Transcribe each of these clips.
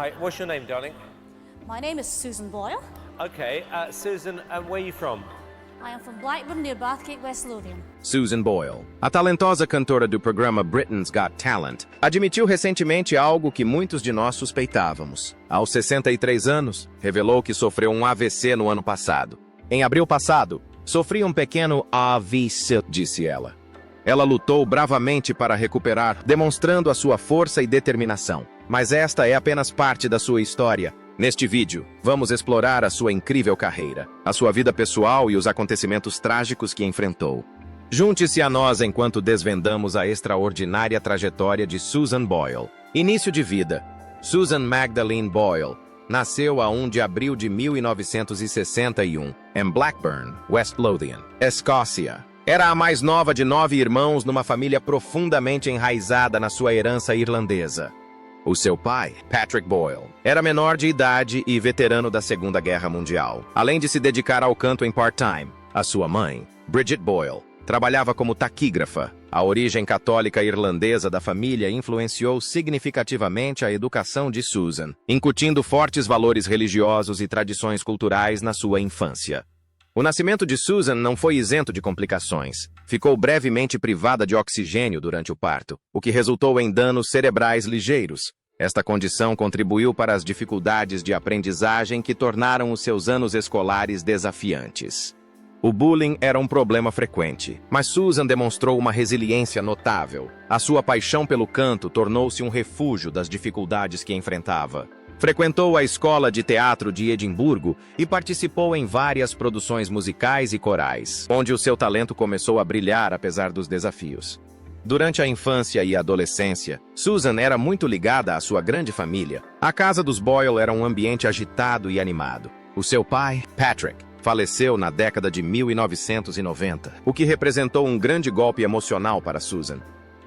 Hi, what's your name, darling? My name is Susan Boyle. Okay, Susan, where are you from? I am from Blackburn, near Bathgate, West Lothian. Susan Boyle, a talentosa cantora do programa Britain's Got Talent, admitiu recentemente algo que muitos de nós suspeitávamos. Aos 63 anos, revelou que sofreu um AVC no ano passado. Em abril passado, sofri um pequeno AVC, disse ela. Ela lutou bravamente para recuperar, demonstrando a sua força e determinação. Mas esta é apenas parte da sua história. Neste vídeo, vamos explorar a sua incrível carreira, a sua vida pessoal e os acontecimentos trágicos que enfrentou. Junte-se a nós enquanto desvendamos a extraordinária trajetória de Susan Boyle. Início de vida. Susan Magdalene Boyle nasceu a 1 de abril de 1961, em Blackburn, West Lothian, Escócia. Era a mais nova de 9 irmãos numa família profundamente enraizada na sua herança irlandesa. O seu pai, Patrick Boyle, era menor de idade e veterano da Segunda Guerra Mundial, além de se dedicar ao canto em part-time. A sua mãe, Bridget Boyle, trabalhava como taquígrafa. A origem católica irlandesa da família influenciou significativamente a educação de Susan, incutindo fortes valores religiosos e tradições culturais na sua infância. O nascimento de Susan não foi isento de complicações. Ficou brevemente privada de oxigênio durante o parto, o que resultou em danos cerebrais ligeiros. Esta condição contribuiu para as dificuldades de aprendizagem que tornaram os seus anos escolares desafiantes. O bullying era um problema frequente, mas Susan demonstrou uma resiliência notável. A sua paixão pelo canto tornou-se um refúgio das dificuldades que enfrentava. Frequentou a Escola de Teatro de Edimburgo e participou em várias produções musicais e corais, onde o seu talento começou a brilhar apesar dos desafios. Durante a infância e a adolescência, Susan era muito ligada à sua grande família. A casa dos Boyle era um ambiente agitado e animado. O seu pai, Patrick, faleceu na década de 1990, o que representou um grande golpe emocional para Susan.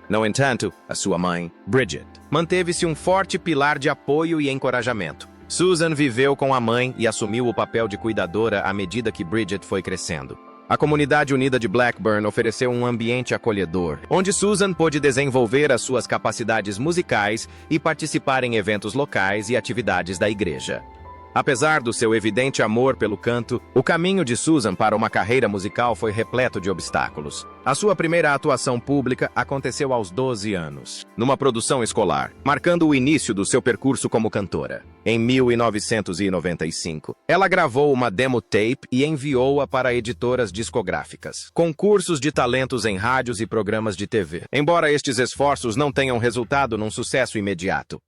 No entanto, a sua mãe, Bridget, manteve-se um forte pilar de apoio e encorajamento. Susan viveu com a mãe e assumiu o papel de cuidadora à medida que Bridget foi crescendo. A comunidade unida de Blackburn ofereceu um ambiente acolhedor, onde Susan pôde desenvolver as suas capacidades musicais e participar em eventos locais e atividades da igreja. Apesar do seu evidente amor pelo canto, o caminho de Susan para uma carreira musical foi repleto de obstáculos. A sua primeira atuação pública aconteceu aos 12 anos, numa produção escolar, marcando o início do seu percurso como cantora. Em 1995, ela gravou uma demo tape e enviou-a para editoras discográficas, concursos de talentos em rádios e programas de TV. Embora estes esforços não tenham resultado num sucesso imediato,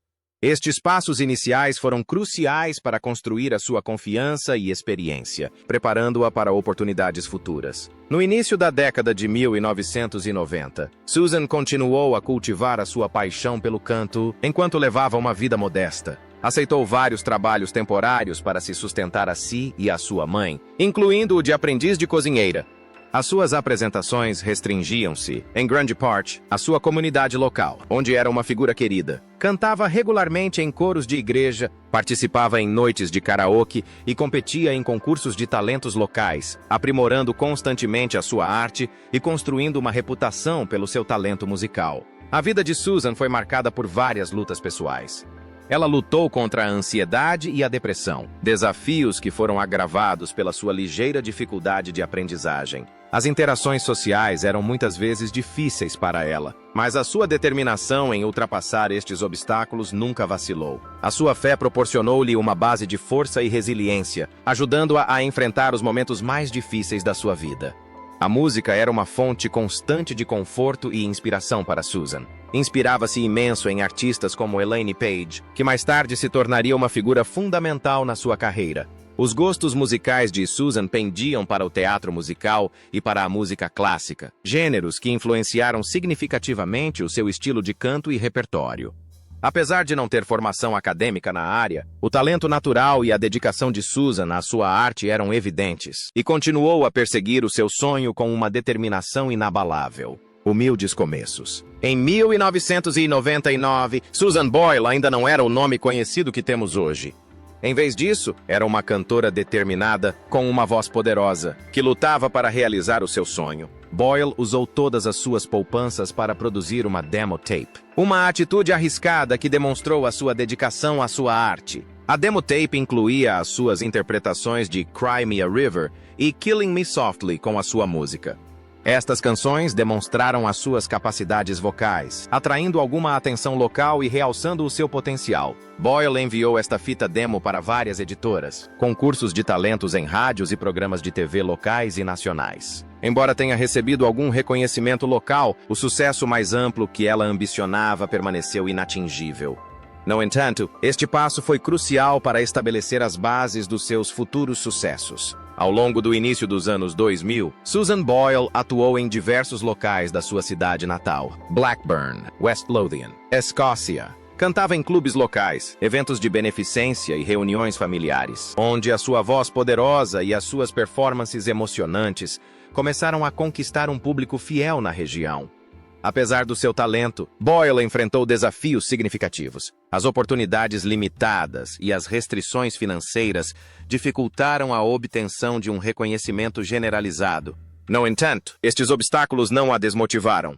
estes passos iniciais foram cruciais para construir a sua confiança e experiência, preparando-a para oportunidades futuras. No início da década de 1990, Susan continuou a cultivar a sua paixão pelo canto enquanto levava uma vida modesta. Aceitou vários trabalhos temporários para se sustentar a si e a sua mãe, incluindo o de aprendiz de cozinheira. As suas apresentações restringiam-se, em grande parte, à sua comunidade local, onde era uma figura querida. Cantava regularmente em coros de igreja, participava em noites de karaoke e competia em concursos de talentos locais, aprimorando constantemente a sua arte e construindo uma reputação pelo seu talento musical. A vida de Susan foi marcada por várias lutas pessoais. Ela lutou contra a ansiedade e a depressão, desafios que foram agravados pela sua ligeira dificuldade de aprendizagem. As interações sociais eram muitas vezes difíceis para ela, mas a sua determinação em ultrapassar estes obstáculos nunca vacilou. A sua fé proporcionou-lhe uma base de força e resiliência, ajudando-a a enfrentar os momentos mais difíceis da sua vida. A música era uma fonte constante de conforto e inspiração para Susan. Inspirava-se imenso em artistas como Elaine Paige, que mais tarde se tornaria uma figura fundamental na sua carreira. Os gostos musicais de Susan pendiam para o teatro musical e para a música clássica, gêneros que influenciaram significativamente o seu estilo de canto e repertório. Apesar de não ter formação acadêmica na área, o talento natural e a dedicação de Susan à sua arte eram evidentes, e continuou a perseguir o seu sonho com uma determinação inabalável. Humildes começos. Em 1999, Susan Boyle ainda não era o nome conhecido que temos hoje. Em vez disso, era uma cantora determinada, com uma voz poderosa, que lutava para realizar o seu sonho. Boyle usou todas as suas poupanças para produzir uma demo tape. Uma atitude arriscada que demonstrou a sua dedicação à sua arte. A demo tape incluía as suas interpretações de Cry Me a River e Killing Me Softly com a sua música. Estas canções demonstraram as suas capacidades vocais, atraindo alguma atenção local e realçando o seu potencial. Boyle enviou esta fita demo para várias editoras, concursos de talentos em rádios e programas de TV locais e nacionais. Embora tenha recebido algum reconhecimento local, o sucesso mais amplo que ela ambicionava permaneceu inatingível. No entanto, este passo foi crucial para estabelecer as bases dos seus futuros sucessos. Ao longo do início dos anos 2000, Susan Boyle atuou em diversos locais da sua cidade natal, Blackburn, West Lothian, Escócia. Cantava em clubes locais, eventos de beneficência e reuniões familiares, onde a sua voz poderosa e as suas performances emocionantes começaram a conquistar um público fiel na região. Apesar do seu talento, Boyle enfrentou desafios significativos. As oportunidades limitadas e as restrições financeiras dificultaram a obtenção de um reconhecimento generalizado. No entanto, estes obstáculos não a desmotivaram.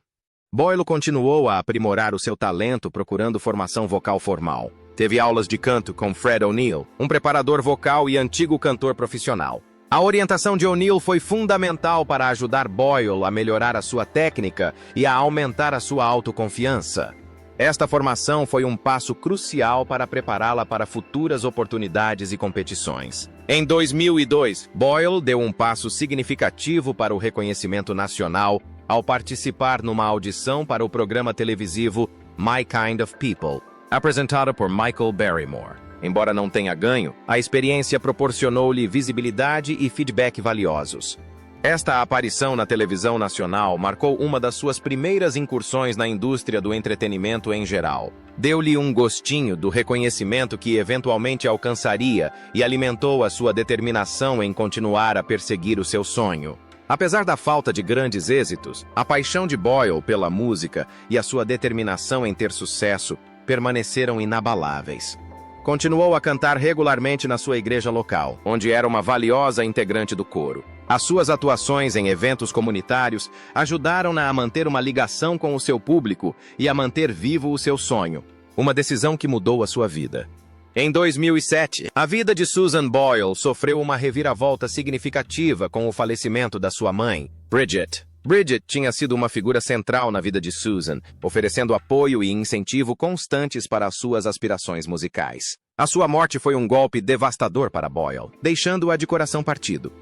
Boyle continuou a aprimorar o seu talento procurando formação vocal formal. Teve aulas de canto com Fred O'Neill, um preparador vocal e antigo cantor profissional. A orientação de O'Neill foi fundamental para ajudar Boyle a melhorar a sua técnica e a aumentar a sua autoconfiança. Esta formação foi um passo crucial para prepará-la para futuras oportunidades e competições. Em 2002, Boyle deu um passo significativo para o reconhecimento nacional ao participar numa audição para o programa televisivo My Kind of People, apresentada por Michael Barrymore. Embora não tenha ganho, a experiência proporcionou-lhe visibilidade e feedback valiosos. Esta aparição na televisão nacional marcou uma das suas primeiras incursões na indústria do entretenimento em geral. Deu-lhe um gostinho do reconhecimento que eventualmente alcançaria e alimentou a sua determinação em continuar a perseguir o seu sonho. Apesar da falta de grandes êxitos, a paixão de Boyle pela música e a sua determinação em ter sucesso permaneceram inabaláveis. Continuou a cantar regularmente na sua igreja local, onde era uma valiosa integrante do coro. As suas atuações em eventos comunitários ajudaram-na a manter uma ligação com o seu público e a manter vivo o seu sonho, uma decisão que mudou a sua vida. Em 2007, a vida de Susan Boyle sofreu uma reviravolta significativa com o falecimento da sua mãe, Bridget. Bridget tinha sido uma figura central na vida de Susan, oferecendo apoio e incentivo constantes para as suas aspirações musicais. A sua morte foi um golpe devastador para Boyle, deixando-a de coração partido.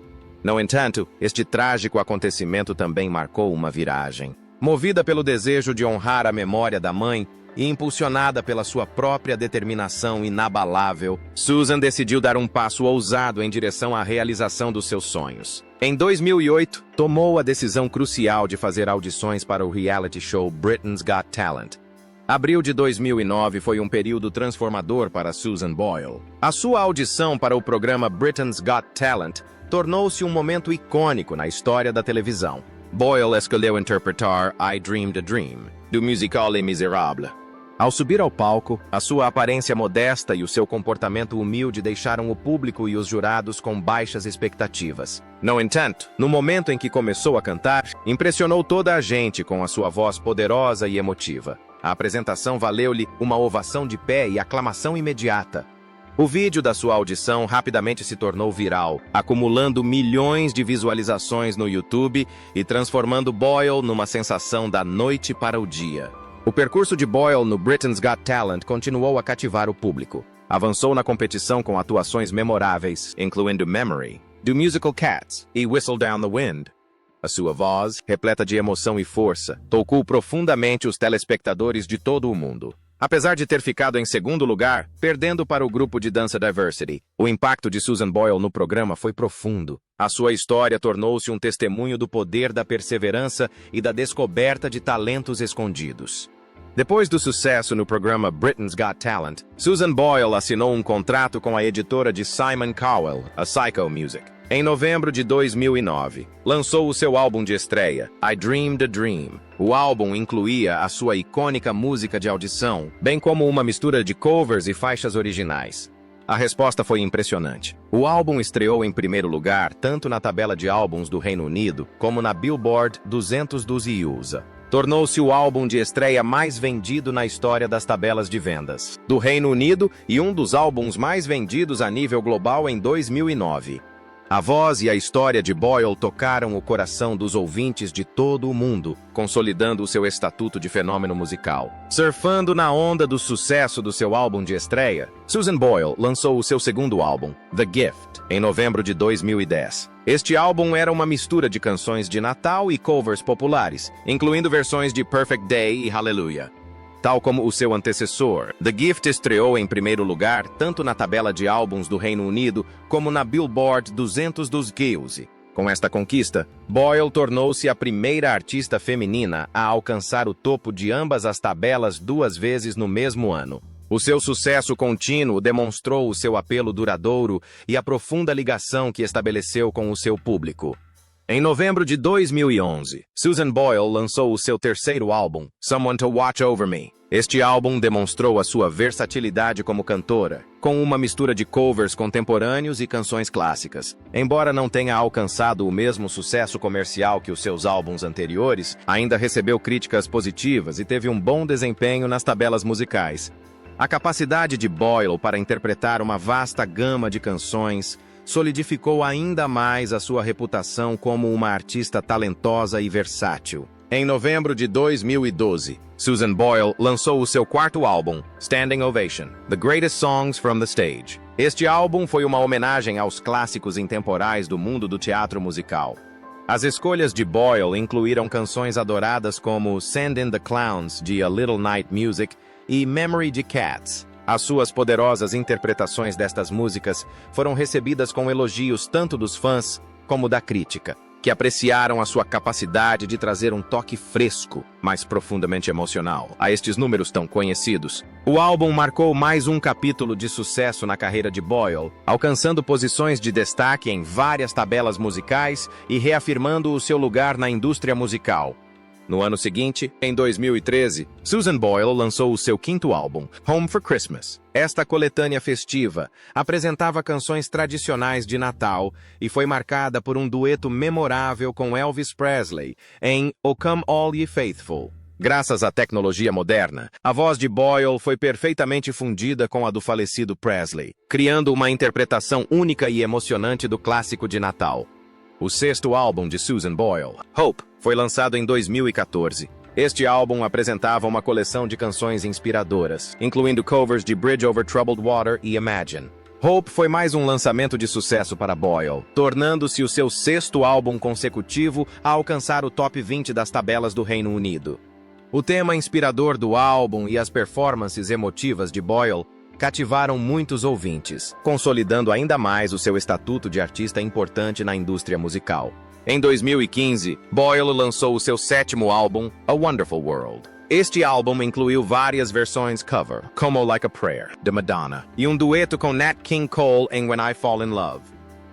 No entanto, este trágico acontecimento também marcou uma viragem. Movida pelo desejo de honrar a memória da mãe e impulsionada pela sua própria determinação inabalável, Susan decidiu dar um passo ousado em direção à realização dos seus sonhos. Em 2008, tomou a decisão crucial de fazer audições para o reality show Britain's Got Talent. Abril de 2009 foi um período transformador para Susan Boyle. A sua audição para o programa Britain's Got Talent tornou-se um momento icônico na história da televisão. Boyle escolheu interpretar I Dreamed a Dream, do musical Les Misérables. Ao subir ao palco, a sua aparência modesta e o seu comportamento humilde deixaram o público e os jurados com baixas expectativas. No entanto, no momento em que começou a cantar, impressionou toda a gente com a sua voz poderosa e emotiva. A apresentação valeu-lhe uma ovação de pé e aclamação imediata. O vídeo da sua audição rapidamente se tornou viral, acumulando milhões de visualizações no YouTube e transformando Boyle numa sensação da noite para o dia. O percurso de Boyle no Britain's Got Talent continuou a cativar o público. Avançou na competição com atuações memoráveis, incluindo Memory, do musical Cats e Whistle Down the Wind. A sua voz, repleta de emoção e força, tocou profundamente os telespectadores de todo o mundo. Apesar de ter ficado em segundo lugar, perdendo para o grupo de dança Diversity, o impacto de Susan Boyle no programa foi profundo. A sua história tornou-se um testemunho do poder da perseverança e da descoberta de talentos escondidos. Depois do sucesso no programa Britain's Got Talent, Susan Boyle assinou um contrato com a editora de Simon Cowell, a Psycho Music. Em novembro de 2009, lançou o seu álbum de estreia, I Dreamed a Dream. O álbum incluía a sua icônica música de audição, bem como uma mistura de covers e faixas originais. A resposta foi impressionante. O álbum estreou em primeiro lugar tanto na tabela de álbuns do Reino Unido como na Billboard 200 dos USA. Tornou-se o álbum de estreia mais vendido na história das tabelas de vendas do Reino Unido e um dos álbuns mais vendidos a nível global em 2009. A voz e a história de Boyle tocaram o coração dos ouvintes de todo o mundo, consolidando o seu estatuto de fenômeno musical. Surfando na onda do sucesso do seu álbum de estreia, Susan Boyle lançou o seu segundo álbum, The Gift, em novembro de 2010. Este álbum era uma mistura de canções de Natal e covers populares, incluindo versões de Perfect Day e Hallelujah. Tal como o seu antecessor, The Gift estreou em primeiro lugar tanto na tabela de álbuns do Reino Unido como na Billboard 200 dos USA. Com esta conquista, Boyle tornou-se a primeira artista feminina a alcançar o topo de ambas as tabelas 2 vezes no mesmo ano. O seu sucesso contínuo demonstrou o seu apelo duradouro e a profunda ligação que estabeleceu com o seu público. Em novembro de 2011, Susan Boyle lançou o seu terceiro álbum, Someone to Watch Over Me. Este álbum demonstrou a sua versatilidade como cantora, com uma mistura de covers contemporâneos e canções clássicas. Embora não tenha alcançado o mesmo sucesso comercial que os seus álbuns anteriores, ainda recebeu críticas positivas e teve um bom desempenho nas tabelas musicais. A capacidade de Boyle para interpretar uma vasta gama de canções solidificou ainda mais a sua reputação como uma artista talentosa e versátil. Em novembro de 2012, Susan Boyle lançou o seu quarto álbum, Standing Ovation, The Greatest Songs from the Stage. Este álbum foi uma homenagem aos clássicos intemporais do mundo do teatro musical. As escolhas de Boyle incluíram canções adoradas como Send in the Clowns, de A Little Night Music, e Memory de Cats. As suas poderosas interpretações destas músicas foram recebidas com elogios tanto dos fãs como da crítica, que apreciaram a sua capacidade de trazer um toque fresco, mas profundamente emocional, a estes números tão conhecidos. O álbum marcou mais um capítulo de sucesso na carreira de Boyle, alcançando posições de destaque em várias tabelas musicais e reafirmando o seu lugar na indústria musical. No ano seguinte, em 2013, Susan Boyle lançou o seu quinto álbum, Home for Christmas. Esta coletânea festiva apresentava canções tradicionais de Natal e foi marcada por um dueto memorável com Elvis Presley em O Come All Ye Faithful. Graças à tecnologia moderna, a voz de Boyle foi perfeitamente fundida com a do falecido Presley, criando uma interpretação única e emocionante do clássico de Natal. O sexto álbum de Susan Boyle, Hope, foi lançado em 2014. Este álbum apresentava uma coleção de canções inspiradoras, incluindo covers de Bridge Over Troubled Water e Imagine. Hope foi mais um lançamento de sucesso para Boyle, tornando-se o seu sexto álbum consecutivo a alcançar o top 20 das tabelas do Reino Unido. O tema inspirador do álbum e as performances emotivas de Boyle cativaram muitos ouvintes, consolidando ainda mais o seu estatuto de artista importante na indústria musical. Em 2015, Boyle lançou o seu sétimo álbum, A Wonderful World. Este álbum incluiu várias versões cover, como Like a Prayer, de Madonna, e um dueto com Nat King Cole em When I Fall in Love.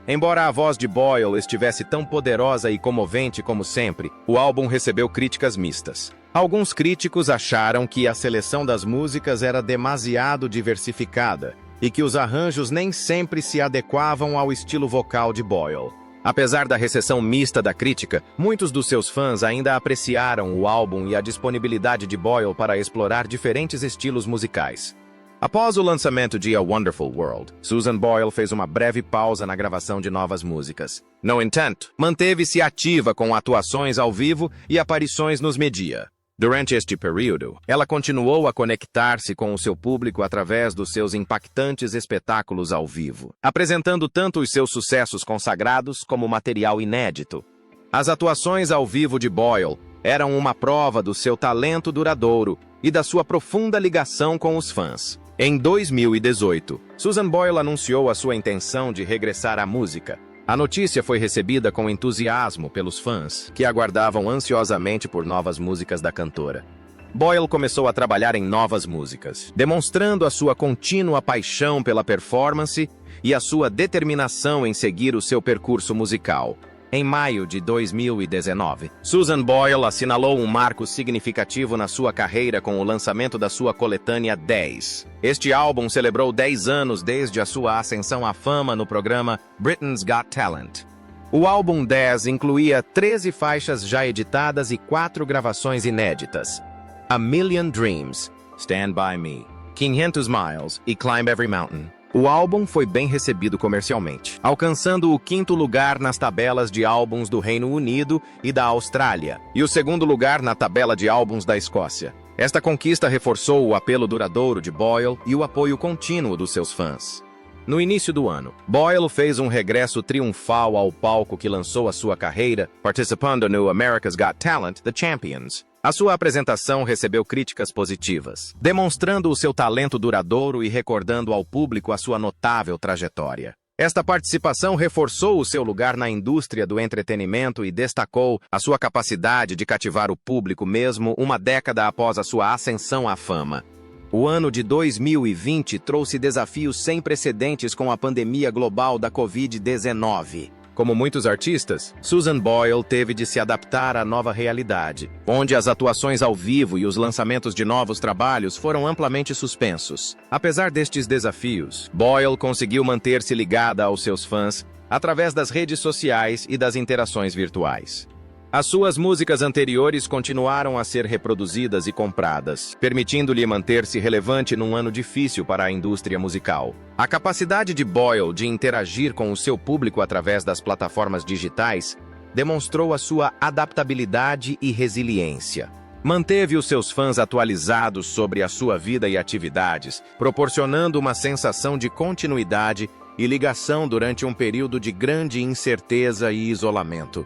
Embora a voz de Boyle estivesse tão poderosa e comovente como sempre, o álbum recebeu críticas mistas. Alguns críticos acharam que a seleção das músicas era demasiado diversificada e que os arranjos nem sempre se adequavam ao estilo vocal de Boyle. Apesar da recepção mista da crítica, muitos dos seus fãs ainda apreciaram o álbum e a disponibilidade de Boyle para explorar diferentes estilos musicais. Após o lançamento de A Wonderful World, Susan Boyle fez uma breve pausa na gravação de novas músicas. No entanto, manteve-se ativa com atuações ao vivo e aparições nos media. Durante este período, ela continuou a conectar-se com o seu público através dos seus impactantes espetáculos ao vivo, apresentando tanto os seus sucessos consagrados como material inédito. As atuações ao vivo de Boyle eram uma prova do seu talento duradouro e da sua profunda ligação com os fãs. Em 2018, Susan Boyle anunciou a sua intenção de regressar à música. A notícia foi recebida com entusiasmo pelos fãs, que aguardavam ansiosamente por novas músicas da cantora. Boyle começou a trabalhar em novas músicas, demonstrando a sua contínua paixão pela performance e a sua determinação em seguir o seu percurso musical. Em maio de 2019, Susan Boyle assinalou um marco significativo na sua carreira com o lançamento da sua coletânea 10. Este álbum celebrou 10 anos desde a sua ascensão à fama no programa Britain's Got Talent. O álbum 10 incluía 13 faixas já editadas e 4 gravações inéditas: A Million Dreams, Stand By Me, 500 Miles e Climb Every Mountain. O álbum foi bem recebido comercialmente, alcançando o 5º lugar nas tabelas de álbuns do Reino Unido e da Austrália, e o 2º lugar na tabela de álbuns da Escócia. Esta conquista reforçou o apelo duradouro de Boyle e o apoio contínuo dos seus fãs. No início do ano, Boyle fez um regresso triunfal ao palco que lançou a sua carreira, participando no America's Got Talent, The Champions. A sua apresentação recebeu críticas positivas, demonstrando o seu talento duradouro e recordando ao público a sua notável trajetória. Esta participação reforçou o seu lugar na indústria do entretenimento e destacou a sua capacidade de cativar o público mesmo uma década após a sua ascensão à fama. O ano de 2020 trouxe desafios sem precedentes com a pandemia global da Covid-19. Como muitos artistas, Susan Boyle teve de se adaptar à nova realidade, onde as atuações ao vivo e os lançamentos de novos trabalhos foram amplamente suspensos. Apesar destes desafios, Boyle conseguiu manter-se ligada aos seus fãs através das redes sociais e das interações virtuais. As suas músicas anteriores continuaram a ser reproduzidas e compradas, permitindo-lhe manter-se relevante num ano difícil para a indústria musical. A capacidade de Boyle de interagir com o seu público através das plataformas digitais demonstrou a sua adaptabilidade e resiliência. Manteve os seus fãs atualizados sobre a sua vida e atividades, proporcionando uma sensação de continuidade e ligação durante um período de grande incerteza e isolamento.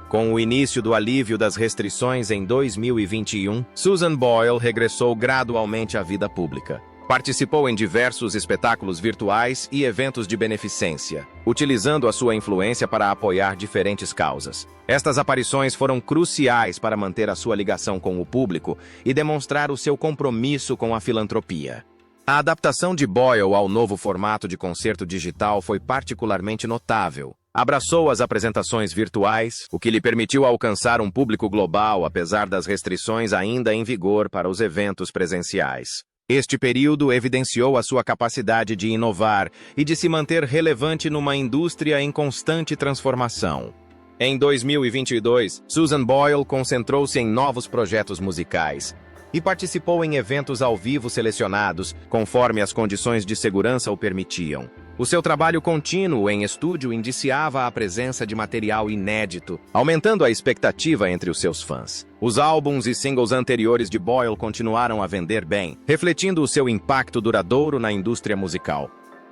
Com o início do alívio das restrições em 2021, Susan Boyle regressou gradualmente à vida pública. Participou em diversos espetáculos virtuais e eventos de beneficência, utilizando a sua influência para apoiar diferentes causas. Estas aparições foram cruciais para manter a sua ligação com o público e demonstrar o seu compromisso com a filantropia. A adaptação de Boyle ao novo formato de concerto digital foi particularmente notável. Abraçou as apresentações virtuais, o que lhe permitiu alcançar um público global apesar das restrições ainda em vigor para os eventos presenciais. Este período evidenciou a sua capacidade de inovar e de se manter relevante numa indústria em constante transformação. Em 2022, Susan Boyle concentrou-se em novos projetos musicais e participou em eventos ao vivo selecionados, conforme as condições de segurança o permitiam. O seu trabalho contínuo em estúdio indiciava a presença de material inédito, aumentando a expectativa entre os seus fãs. Os álbuns e singles anteriores de Boyle continuaram a vender bem, refletindo o seu impacto duradouro na indústria musical.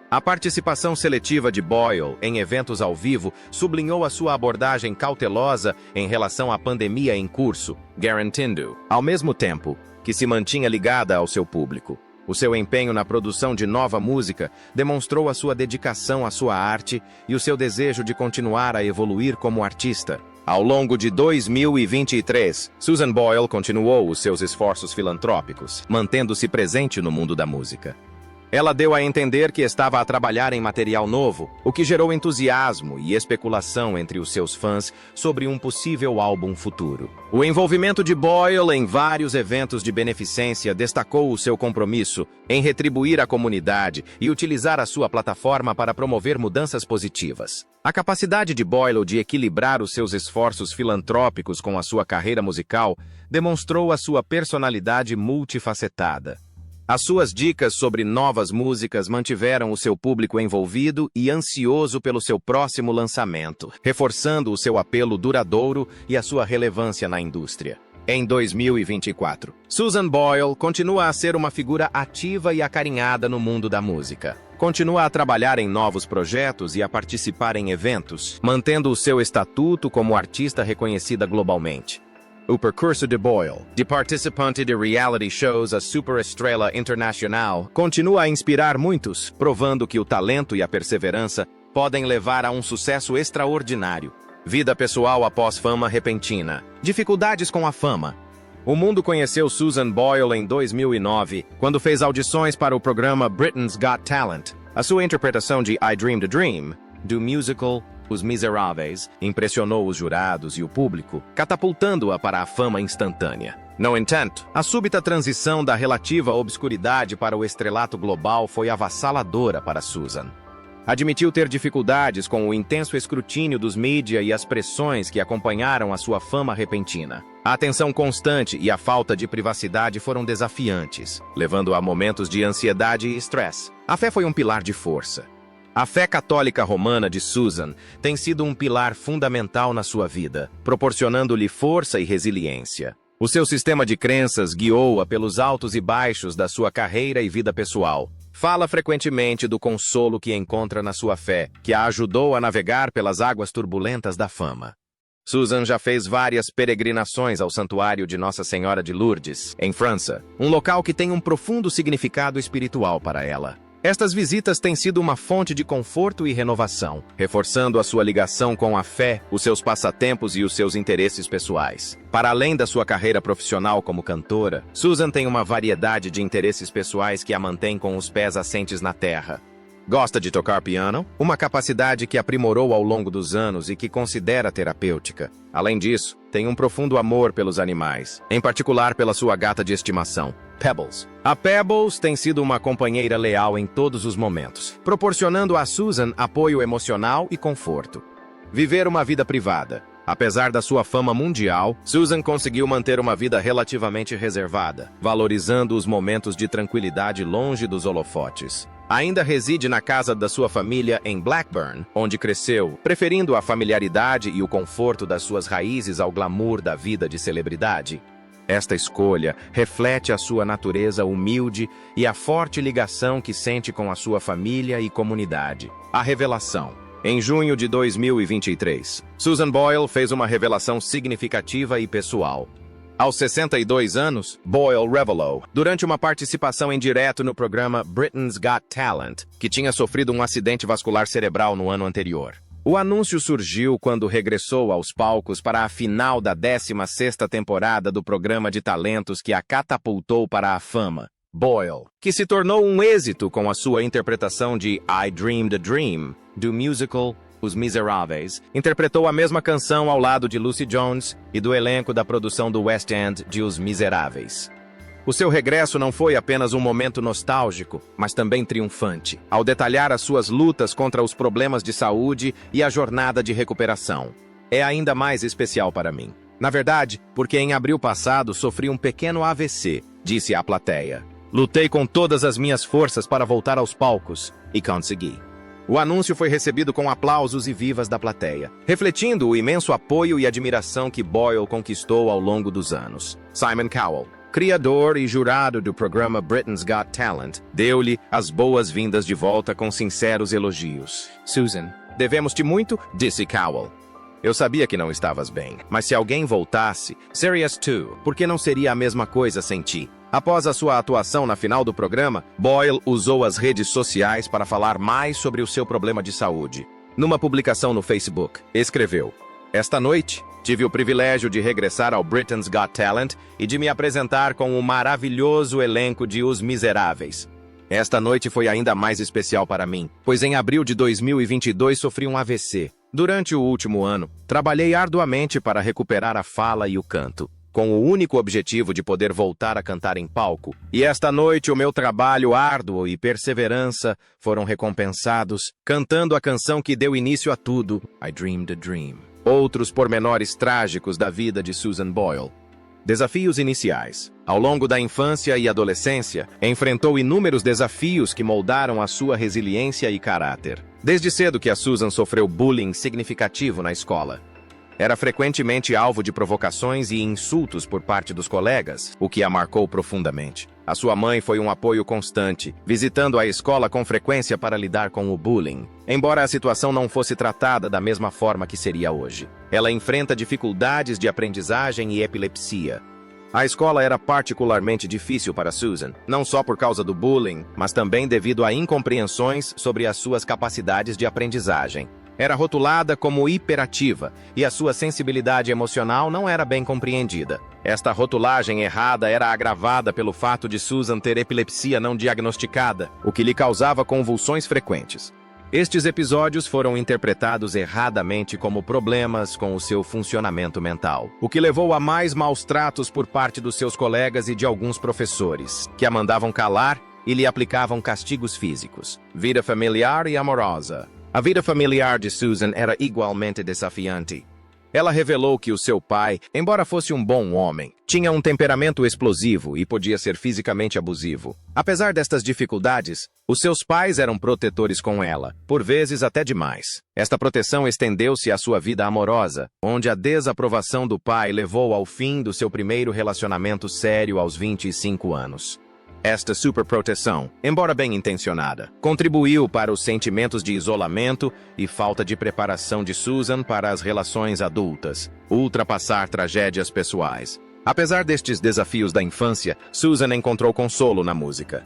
A participação seletiva de Boyle em eventos ao vivo sublinhou a sua abordagem cautelosa em relação à pandemia em curso, garantindo, ao mesmo tempo, que se mantinha ligada ao seu público. O seu empenho na produção de nova música demonstrou a sua dedicação à sua arte e o seu desejo de continuar a evoluir como artista. Ao longo de 2023, Susan Boyle continuou os seus esforços filantrópicos, mantendo-se presente no mundo da música. Ela deu a entender que estava a trabalhar em material novo, o que gerou entusiasmo e especulação entre os seus fãs sobre um possível álbum futuro. O envolvimento de Boyle em vários eventos de beneficência destacou o seu compromisso em retribuir a comunidade e utilizar a sua plataforma para promover mudanças positivas. A capacidade de Boyle de equilibrar os seus esforços filantrópicos com a sua carreira musical demonstrou a sua personalidade multifacetada. As suas dicas sobre novas músicas mantiveram o seu público envolvido e ansioso pelo seu próximo lançamento, reforçando o seu apelo duradouro e a sua relevância na indústria. Em 2024, Susan Boyle continua a ser uma figura ativa e acarinhada no mundo da música. Continua a trabalhar em novos projetos e a participar em eventos, mantendo o seu estatuto como artista reconhecida globalmente. O percurso de Boyle, de participante de reality shows a Superestrela Internacional, continua a inspirar muitos, provando que o talento e a perseverança podem levar a um sucesso extraordinário. Vida pessoal após fama repentina. Dificuldades com a fama. O mundo conheceu Susan Boyle em 2009, quando fez audições para o programa Britain's Got Talent. A sua interpretação de I Dreamed a Dream, do musical Os Miseráveis impressionou os jurados e o público, catapultando-a para a fama instantânea. No entanto, a súbita transição da relativa obscuridade para o estrelato global foi avassaladora para Susan. Admitiu ter dificuldades com o intenso escrutínio dos mídia e as pressões que acompanharam a sua fama repentina. A atenção constante e a falta de privacidade foram desafiantes, levando a momentos de ansiedade e estresse. A fé foi um pilar de força. A fé católica romana de Susan tem sido um pilar fundamental na sua vida, proporcionando-lhe força e resiliência. O seu sistema de crenças guiou-a pelos altos e baixos da sua carreira e vida pessoal. Fala frequentemente do consolo que encontra na sua fé, que a ajudou a navegar pelas águas turbulentas da fama. Susan já fez várias peregrinações ao Santuário de Nossa Senhora de Lourdes, em França, um local que tem um profundo significado espiritual para ela. Estas visitas têm sido uma fonte de conforto e renovação, reforçando a sua ligação com a fé, os seus passatempos e os seus interesses pessoais. Para além da sua carreira profissional como cantora, Susan tem uma variedade de interesses pessoais que a mantém com os pés assentes na terra. Gosta de tocar piano, uma capacidade que aprimorou ao longo dos anos e que considera terapêutica. Além disso, tem um profundo amor pelos animais, em particular pela sua gata de estimação, Pebbles. A Pebbles tem sido uma companheira leal em todos os momentos, proporcionando a Susan apoio emocional e conforto. Viver uma vida privada. Apesar da sua fama mundial, Susan conseguiu manter uma vida relativamente reservada, valorizando os momentos de tranquilidade longe dos holofotes. Ainda reside na casa da sua família em Blackburn, onde cresceu, preferindo a familiaridade e o conforto das suas raízes ao glamour da vida de celebridade. Esta escolha reflete a sua natureza humilde e a forte ligação que sente com a sua família e comunidade. A revelação. Em junho de 2023, Susan Boyle fez uma revelação significativa e pessoal. Aos 62 anos, Boyle revelou, durante uma participação em direto no programa Britain's Got Talent, que tinha sofrido um acidente vascular cerebral no ano anterior. O anúncio surgiu quando regressou aos palcos para a final da 16ª temporada do programa de talentos que a catapultou para a fama. Boyle, que se tornou um êxito com a sua interpretação de I Dreamed a Dream, do musical Os Miseráveis, interpretou a mesma canção ao lado de Lucy Jones e do elenco da produção do West End de Os Miseráveis. O seu regresso não foi apenas um momento nostálgico, mas também triunfante, ao detalhar as suas lutas contra os problemas de saúde e a jornada de recuperação. É ainda mais especial para mim. Na verdade, porque em abril passado sofri um pequeno AVC, disse à plateia. Lutei com todas as minhas forças para voltar aos palcos, e consegui. O anúncio foi recebido com aplausos e vivas da plateia, refletindo o imenso apoio e admiração que Boyle conquistou ao longo dos anos. Simon Cowell, criador e jurado do programa Britain's Got Talent, deu-lhe as boas-vindas de volta com sinceros elogios. Susan, devemos-te muito, disse Cowell. Eu sabia que não estavas bem, mas se alguém voltasse, serious too, porque não seria a mesma coisa sem ti. Após a sua atuação na final do programa, Boyle usou as redes sociais para falar mais sobre o seu problema de saúde. Numa publicação no Facebook, escreveu: Esta noite, tive o privilégio de regressar ao Britain's Got Talent e de me apresentar com o maravilhoso elenco de Os Miseráveis. Esta noite foi ainda mais especial para mim, pois em abril de 2022 sofri um AVC. Durante o último ano, trabalhei arduamente para recuperar a fala e o canto, com o único objetivo de poder voltar a cantar em palco. E esta noite o meu trabalho árduo e perseverança foram recompensados, cantando a canção que deu início a tudo, I Dreamed a Dream. Outros pormenores trágicos da vida de Susan Boyle. Desafios iniciais. Ao longo da infância e adolescência, enfrentou inúmeros desafios que moldaram a sua resiliência e caráter. Desde cedo que a Susan sofreu bullying significativo na escola. Era frequentemente alvo de provocações e insultos por parte dos colegas, o que a marcou profundamente. A sua mãe foi um apoio constante, visitando a escola com frequência para lidar com o bullying, embora a situação não fosse tratada da mesma forma que seria hoje. Ela enfrenta dificuldades de aprendizagem e epilepsia. A escola era particularmente difícil para Susan, não só por causa do bullying, mas também devido a incompreensões sobre as suas capacidades de aprendizagem. Era rotulada como hiperativa e a sua sensibilidade emocional não era bem compreendida. Esta rotulagem errada era agravada pelo fato de Susan ter epilepsia não diagnosticada, o que lhe causava convulsões frequentes. Estes episódios foram interpretados erradamente como problemas com o seu funcionamento mental, o que levou a mais maus tratos por parte dos seus colegas e de alguns professores, que a mandavam calar e lhe aplicavam castigos físicos. Vida familiar e amorosa. A vida familiar de Susan era igualmente desafiante. Ela revelou que o seu pai, embora fosse um bom homem, tinha um temperamento explosivo e podia ser fisicamente abusivo. Apesar destas dificuldades, os seus pais eram protetores com ela, por vezes até demais. Esta proteção estendeu-se à sua vida amorosa, onde a desaprovação do pai levou ao fim do seu primeiro relacionamento sério aos 25 anos. Esta superproteção, embora bem intencionada, contribuiu para os sentimentos de isolamento e falta de preparação de Susan para as relações adultas, ultrapassar tragédias pessoais. Apesar destes desafios da infância, Susan encontrou consolo na música.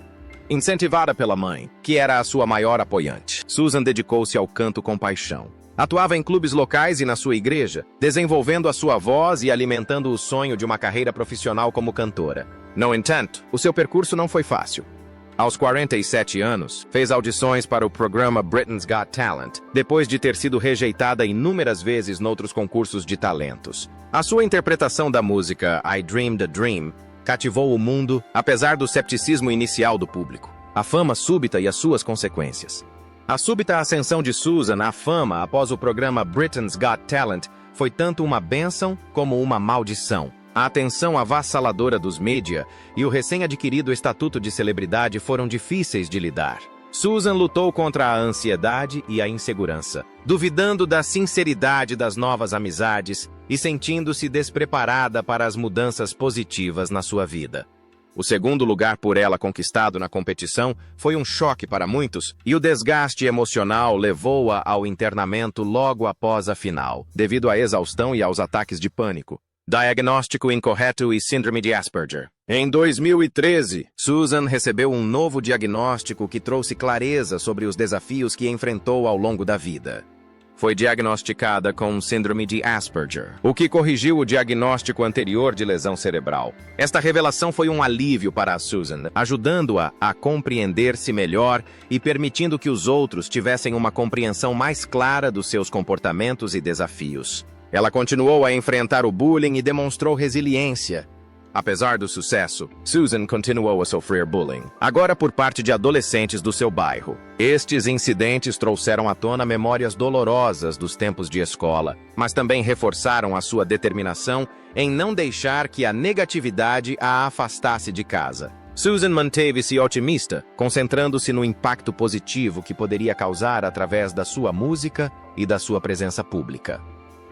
Incentivada pela mãe, que era a sua maior apoiante, Susan dedicou-se ao canto com paixão. Atuava em clubes locais e na sua igreja, desenvolvendo a sua voz e alimentando o sonho de uma carreira profissional como cantora. No entanto, o seu percurso não foi fácil. Aos 47 anos, fez audições para o programa Britain's Got Talent, depois de ter sido rejeitada inúmeras vezes noutros concursos de talentos. A sua interpretação da música I Dreamed a Dream cativou o mundo, apesar do cepticismo inicial do público, a fama súbita e as suas consequências. A súbita ascensão de Susan à fama após o programa Britain's Got Talent foi tanto uma bênção como uma maldição. A atenção avassaladora dos mídia e o recém-adquirido estatuto de celebridade foram difíceis de lidar. Susan lutou contra a ansiedade e a insegurança, duvidando da sinceridade das novas amizades e sentindo-se despreparada para as mudanças positivas na sua vida. O segundo lugar por ela conquistado na competição foi um choque para muitos, e o desgaste emocional levou-a ao internamento logo após a final, devido à exaustão e aos ataques de pânico. Diagnóstico incorreto e síndrome de Asperger. Em 2013, Susan recebeu um novo diagnóstico que trouxe clareza sobre os desafios que enfrentou ao longo da vida. Foi diagnosticada com síndrome de Asperger, o que corrigiu o diagnóstico anterior de lesão cerebral. Esta revelação foi um alívio para a Susan, ajudando-a a compreender-se melhor e permitindo que os outros tivessem uma compreensão mais clara dos seus comportamentos e desafios. Ela continuou a enfrentar o bullying e demonstrou resiliência. Apesar do sucesso, Susan continuou a sofrer bullying, agora por parte de adolescentes do seu bairro. Estes incidentes trouxeram à tona memórias dolorosas dos tempos de escola, mas também reforçaram a sua determinação em não deixar que a negatividade a afastasse de casa. Susan manteve-se otimista, concentrando-se no impacto positivo que poderia causar através da sua música e da sua presença pública.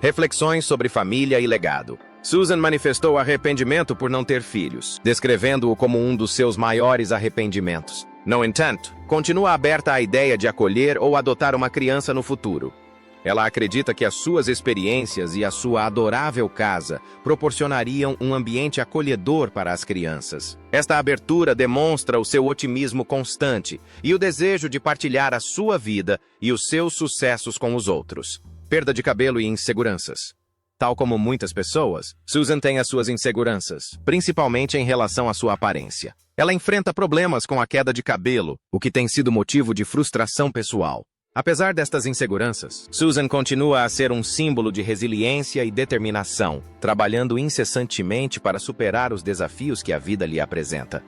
Reflexões sobre família e legado. Susan manifestou arrependimento por não ter filhos, descrevendo-o como um dos seus maiores arrependimentos. No entanto, continua aberta à ideia de acolher ou adotar uma criança no futuro. Ela acredita que as suas experiências e a sua adorável casa proporcionariam um ambiente acolhedor para as crianças. Esta abertura demonstra o seu otimismo constante e o desejo de partilhar a sua vida e os seus sucessos com os outros. Perda de cabelo e inseguranças. Tal como muitas pessoas, Susan tem as suas inseguranças, principalmente em relação à sua aparência. Ela enfrenta problemas com a queda de cabelo, o que tem sido motivo de frustração pessoal. Apesar destas inseguranças, Susan continua a ser um símbolo de resiliência e determinação, trabalhando incessantemente para superar os desafios que a vida lhe apresenta.